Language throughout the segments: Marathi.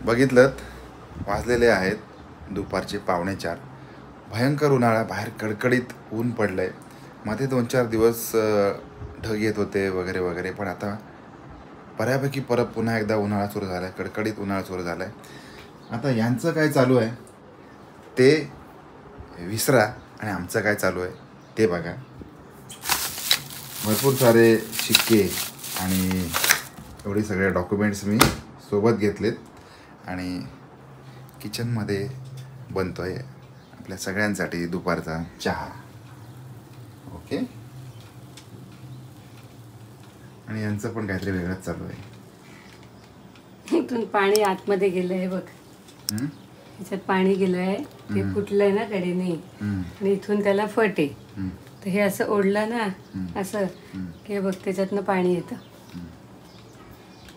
बघितलं वाजलेले आहेत दुपारचे 3:45. भयंकर उन्हाळा, बाहेर कडकडीत ऊन पडलं आहे. मध्ये 2-4 दिवस ढग येत होते वगैरे वगैरे, पण आता बऱ्यापैकी परत पुन्हा एकदा उन्हाळा सुरू झाला आहे, कडकडीत उन्हाळा सुरू झाला आहे. आता यांचं काय चालू आहे ते विसरा आणि आमचं काय चालू आहे ते बघा. भरपूर सारे शिक्के आणि एवढे सगळे डॉक्युमेंट्स मी सोबत घेतलेत आणि किचनमध्ये बनतो आहे आपल्या सगळ्यांसाठी दुपारचा चहा. ओके. आणि यांचं पण काहीतरी वेगळंच चालू आहे. इथून पाणी आतमध्ये गेलंय बघ, त्याच्यात पाणी गेलंय, ते फुटलंय ना कडेने आणि इथून त्याला फट आहे. तर हे असं ओढलं ना असं की बघ त्याच्यातनं पाणी येतं.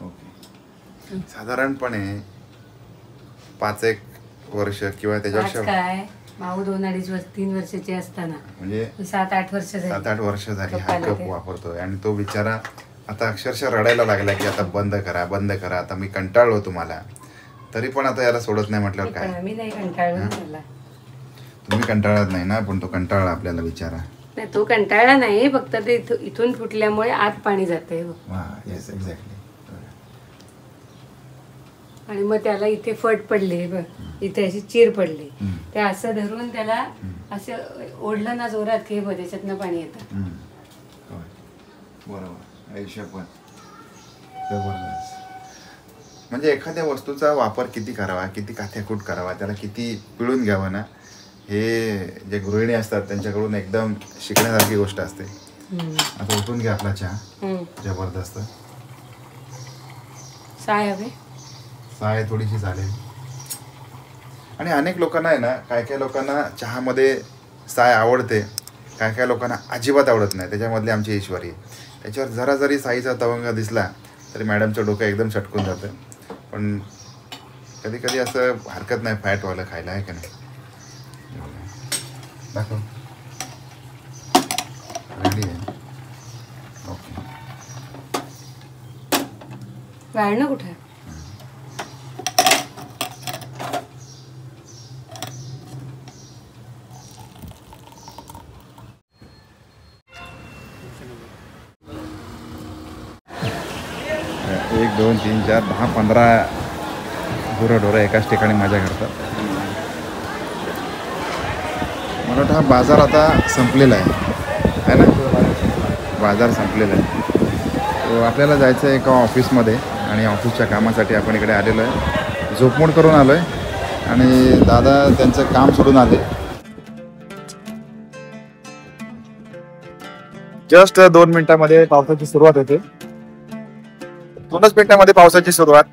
ओके. साधारणपणे 5-1 वर्ष किंवा त्याच्यापेक्षा काय माऊ 2-2.5-3 वर्षाची असताना म्हणजे 7-8 वर्ष झाली. 7-8 वर्ष झाली हा कप वापरतोय आणि तो बिचारा आता अक्षरशः रडायला लागला की आता बंद करा बंद करा. आता मी कंटाळलो तुम्हाला, तरी पण आता याला सोडत नाही म्हटल्यावर काय. मी नाही कंटाळलो मला. तुम्ही कंटाळत नाही ना, पण तो कंटाळला आपल्याला बिचारा. नाही तो कंटाळला नाही, फक्त ते इथून फुटल्यामुळे आत पाणी जाते. Yes exactly. आणि मग त्याला इथे फट पडली बघ, इथे अशी चीर पडली. ते असं धरून त्याला असं ओढलं ना जोरात की बघ त्याच्यातनं पाणी येतं. बरोबर. आयुष्य पण जबरदस्त. म्हणजे एखाद्या वस्तूचा वापर किती करावा, किती काथ्याकूट करावा, त्याला किती पिळून घ्यावं ना, हे जे गृहिणी असतात त्यांच्याकडून एकदम शिकण्यासारखी गोष्ट असते. आता उठून घ्या आपला चहा. जबरदस्त. साय हवे, साय थोडीशी झालेली. आणि अनेक लोकांना आहे ना, काय काय लोकांना चहामध्ये साय आवडते, काय काय लोकांना अजिबात आवडत नाही. त्याच्यामधली आमची ईश्वरी. त्याच्यावर जरा जरी साईचा तवंग दिसला तरी मॅडमचं डोकं एकदम सटकून जातं. पण कधी कधी असं हरकत नाही फॅटवालं खायला, आहे का नाही. दाखव. रेडी आहे. ओके. गाळणं कुठे? एक 2 3 4 10 15 गुरंढोरं एकाच ठिकाणी मजा करतात. मला वाटतं हा बाजार आता संपलेला आहे ना. बाजार संपलेला आहे. तो आपल्याला जायचं आहे एका ऑफिसमध्ये आणि ऑफिसच्या कामासाठी आपण इकडे आलेलो आहे. झोपमोड करून आलो आहे आणि दादा त्यांचं काम सोडून आले. जस्ट 2 मिनिटांमध्ये पावसाची सुरुवात होते. 2च मिनिटांमध्ये पावसाची सुरुवात.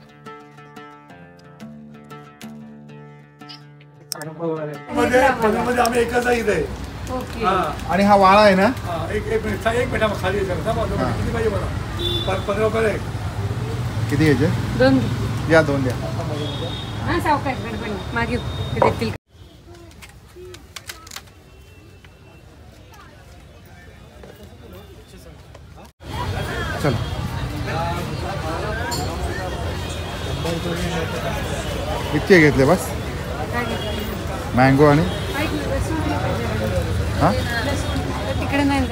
आम्ही एकच आहे इथे. आणि हा वाळा आहे ना. एक मिनिट खाली किती घ्यायचे? 2 या 2 द्या. सावकाश गडबड मागे देतील. चला. इतके घेतले बस. मँगो आणि हां तिकडे नाही.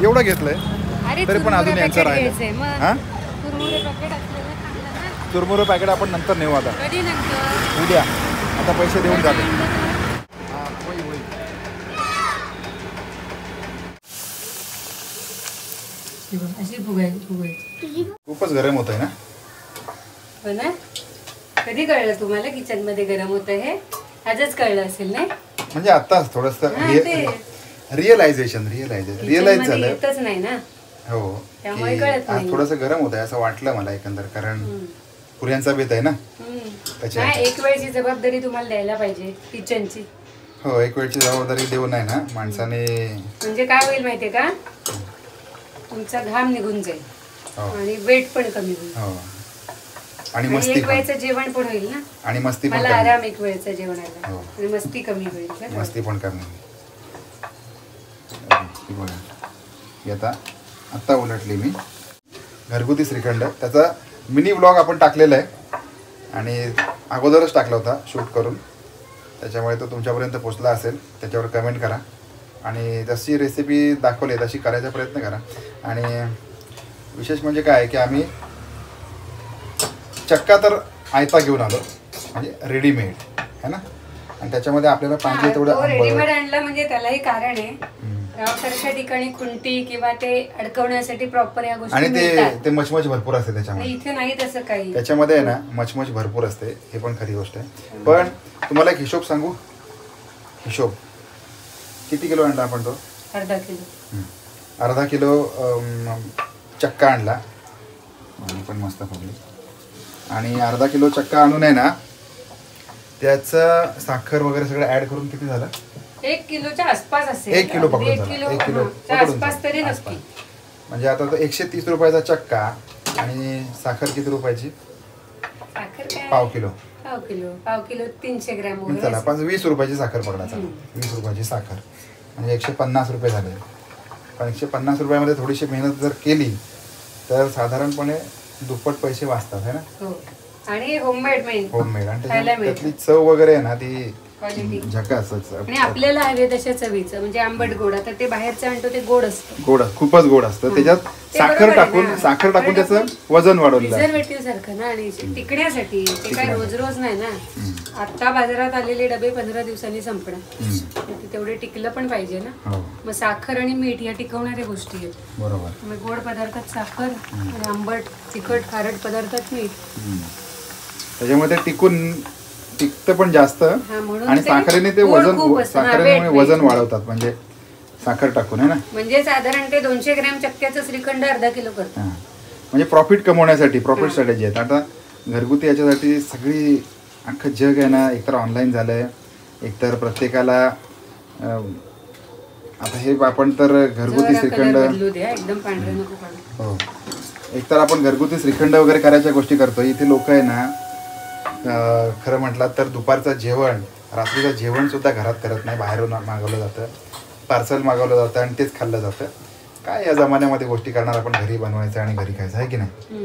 एवढं घेतलंय तरी पण अजून यांचं राहिलं. हां चुरमुरे पॅकेट आपण नंतर नेऊ. आता उद्या. आता पैसे देऊन जाते. खूपच गरम होत आहे ना. हो ना. कधी कळलं तुम्हाला किचन मध्ये गरम होत आहे? आजच कळलं असेल ना. म्हणजे आताच थोडस रिअलाइज झालं. येतच नाही ना. हो. त्यामुळे कळत नाही. थोडस गरम होत आहे असं वाटलं मला एकंदर, कारण पुऱ्यांचा बेत आहे ना. एक वेळची जबाबदारी तुम्हाला द्यायला पाहिजे किचनची. हो, एक वेळची जबाबदारी देऊ नाही ना माणसाने. म्हणजे काय होईल माहितीये का, तुमचा घाम निघून जाईल आणि वेट पण कमी होईल. आणि मस्ती एक वेळचं जेवण पण होईल ना. आणि मस्ती पण मला आराम एक वेळचं जेवणाला आणि मस्ती कमी होईल. मस्ती पण कमी होईल. आता आत्ता उलटली मी. घरगुती श्रीखंड, त्याचा मिनी ब्लॉग आपण टाकलेला आहे आणि अगोदरच टाकला होता शूट करून, त्याच्यामुळे तो तुमच्यापर्यंत पोचला असेल. त्याच्यावर कमेंट करा आणि जशी रेसिपी दाखवली तशी करायचा प्रयत्न करा. आणि विशेष म्हणजे काय आहे की आम्ही चक्का तर आयता घेऊन आलो, म्हणजे रेडीमेड है ना, आणि त्याच्यामध्ये आपल्याला पाहिजे तेवढं रेडीमेड आणला म्हणजे त्यालाही कारण आहे. गावासारख्या ठिकाणी खुंटी किंवा ते अडकवण्यासाठी प्रॉपर या गोष्टी आणि मिळतात. ते मचमच भरपूर असते त्याच्यामध्ये. इथे नाही तसं काही. त्याच्यामध्ये आहे ना मचमच भरपूर असते, हे पण खरी गोष्ट आहे. पण तुम्हाला एक हिशोब सांगू. हिशोब किती किलो आणला आपण तो? अर्धा किलो. अर्धा किलो चक्का आणला आणि पण मस्त पडली. आणि अर्धा किलो चक्का आणून आहे ना त्याचं साखर वगैरे सगळं ऍड करून किती झालं? 1 किलोच्या आसपास असेल. 1 किलो पकडून 1 किलो 1 किलो आसपास तरी नक्की. म्हणजे आता तो 130 रुपयाचा चक्का आणि साखर किती रुपयाची? साखर काय? पाव किलो. पाव किलो 300 ग्रॅम वगैरे. चला 20 रुपयाची साखर पकडायचा. 20 रुपयाची साखर म्हणजे 150 रुपये झाले. पण 150 रुपयामध्ये थोडीशी मेहनत जर केली तर साधारणपणे दुप्पट पैसे वाचतात है ना. हो. आणि होममेड आणि त्यातली चव वगैरे आहे ना ती क्वालिटी झकासच. आणि आपल्याला हवे तशा चवीचं, म्हणजे आंबट गोड. आता ते बाहेरचं आणतो ते गोड असतं, गोड, खूपच गोड असतं. त्याच्यात साखर टाकून त्याचं वजन वाढवलं. प्रिझर्वेटिव्ह सारखं ना, आणि टिकण्यासाठी. ते काय रोज रोज नाही ना. आता बाजारात आलेले डबे 15 दिवसांनी संपणार, तेवढे टिकलं पण पाहिजे ना. मग साखर आणि मीठ या टिकवणाऱ्या गोष्टी आहेत. बरोबर. मग गोड पदार्थात साखर आणि आंबट तिखट खारट पदार्थात मीठ. त्याच्यामुळे ते टिकतं पण जास्त. आणि साखरेने ते वजन वाढवतात, म्हणजे साखर टाकून है ना. म्हणजे साधारण ते 200 ग्रॅम चक्क्याचं श्रीखंड अर्धा किलो करतात. म्हणजे प्रॉफिट कमवण्यासाठी प्रॉफिट स्ट्रॅटेजी आहेत. आता घरगुती याच्यासाठी सगळी अख्खं जग आहे ना, एकतर ऑनलाईन झालंय, एकतर प्रत्येकाला आता हे आपण तर घरगुती श्रीखंड एकदम पांढरं नको काढू. हो, एकतर आपण घरगुती श्रीखंड वगैरे करायच्या गोष्टी करतो. इथे लोक आहे ना खरं म्हटलं तर दुपारचं जेवण, रात्रीचं जेवण सुद्धा घरात करत नाही, बाहेरून मागवलं जातं, पार्सल मागवलं जातं आणि तेच खाल्लं जातं. काय या जमान्यामध्ये गोष्टी करणार आपण घरी बनवायचं आणि घरी खायचं आहे की नाही.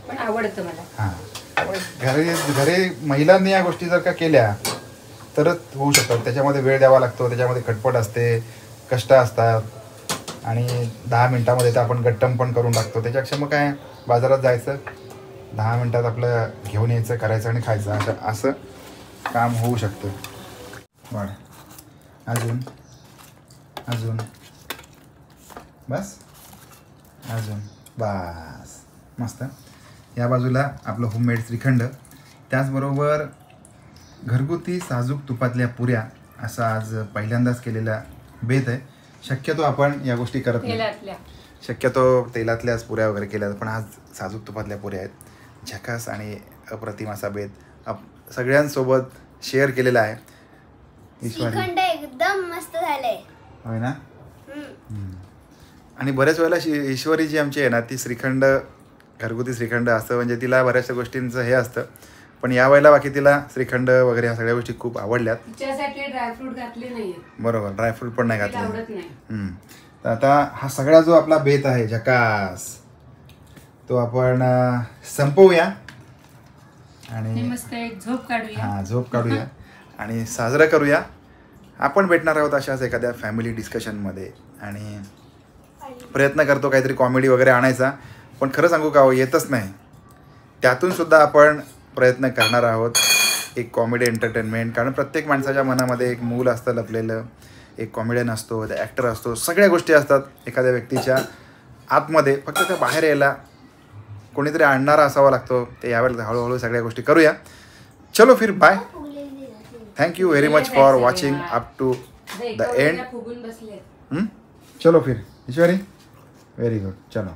पण आवडतं मला. हां, घरी महिलांनी या गोष्टी जर का केल्या तरच होऊ शकतात. त्याच्यामध्ये वेळ द्यावा लागतो, त्याच्यामध्ये खटपट असते, कष्ट असतात आणि 10 मिनिटामध्ये तर आपण गट्टम पण करून टाकतो. त्याच्यापेक्षा मग काय बाजारात जायचं, 10 मिनिटात आपलं घेऊन यायचं, करायचं आणि खायचं, असं काम होऊ शकतं. वाढ अजून अजून बस अजून बस. मस्त. या बाजूला आपलं होममेड श्रीखंड, त्याचबरोबर घरगुती साजूक तुपातल्या पुऱ्या, असा आज पहिल्यांदाच केलेला बेत आहे. शक्यतो आपण या गोष्टी करत नाही, शक्यतो तेलातल्याच पुऱ्या वगैरे केल्या, पण आज साजूक तुपातल्या पुऱ्या आहेत. झकास आणि अप्रतिम असा बेत सगळ्यांसोबत शेअर केलेला आहे. श्रीखंड एकदम मस्त झाले. होय ना. आणि बऱ्याच वेळेला ईश्वरी जी आमची आहे ना, ती श्रीखंड, घरगुती श्रीखंड असतं म्हणजे तिला बऱ्याचशा गोष्टींचं हे असतं, पण या वेळेला बाकी तिला श्रीखंड वगैरे ह्या सगळ्या गोष्टी खूप आवडल्यात. तिच्यासाठी ड्रायफ्रूट घातले नाही. बरोबर, ड्रायफ्रूट पण नाही घातले. आवडत नाही. तर आता हा सगळा जो आपला बेत आहे झकास, तो आपण संपवूया आणि मस्त एक झोप काढूया. हां, झोप काढूया आणि साजरा करूया. आपण भेटणार आहोत अशाच एखाद्या फॅमिली डिस्कशनमध्ये आणि प्रयत्न करतो काहीतरी कॉमेडी वगैरे आणायचा, पण खरं सांगू का येतच नाही. त्यातून सुद्धा आपण प्रयत्न करणार आहोत एक कॉमेडी एंटरटेनमेंट, कारण प्रत्येक माणसाच्या मनामध्ये एक मूल असतं लपलेलं, एक कॉमेडियन असतो, ॲक्टर असतो, सगळ्या गोष्टी असतात एखाद्या व्यक्तीच्या आतमध्ये, फक्त त्या बाहेर यायला कोणीतरी आणणारा असावा लागतो. ते यावेळेला हळूहळू सगळ्या गोष्टी करूया. चलो फिर bye. Thank you very much for watching up to the end. चलो फिर ईश्वरी, व्हेरी गुड. चलो.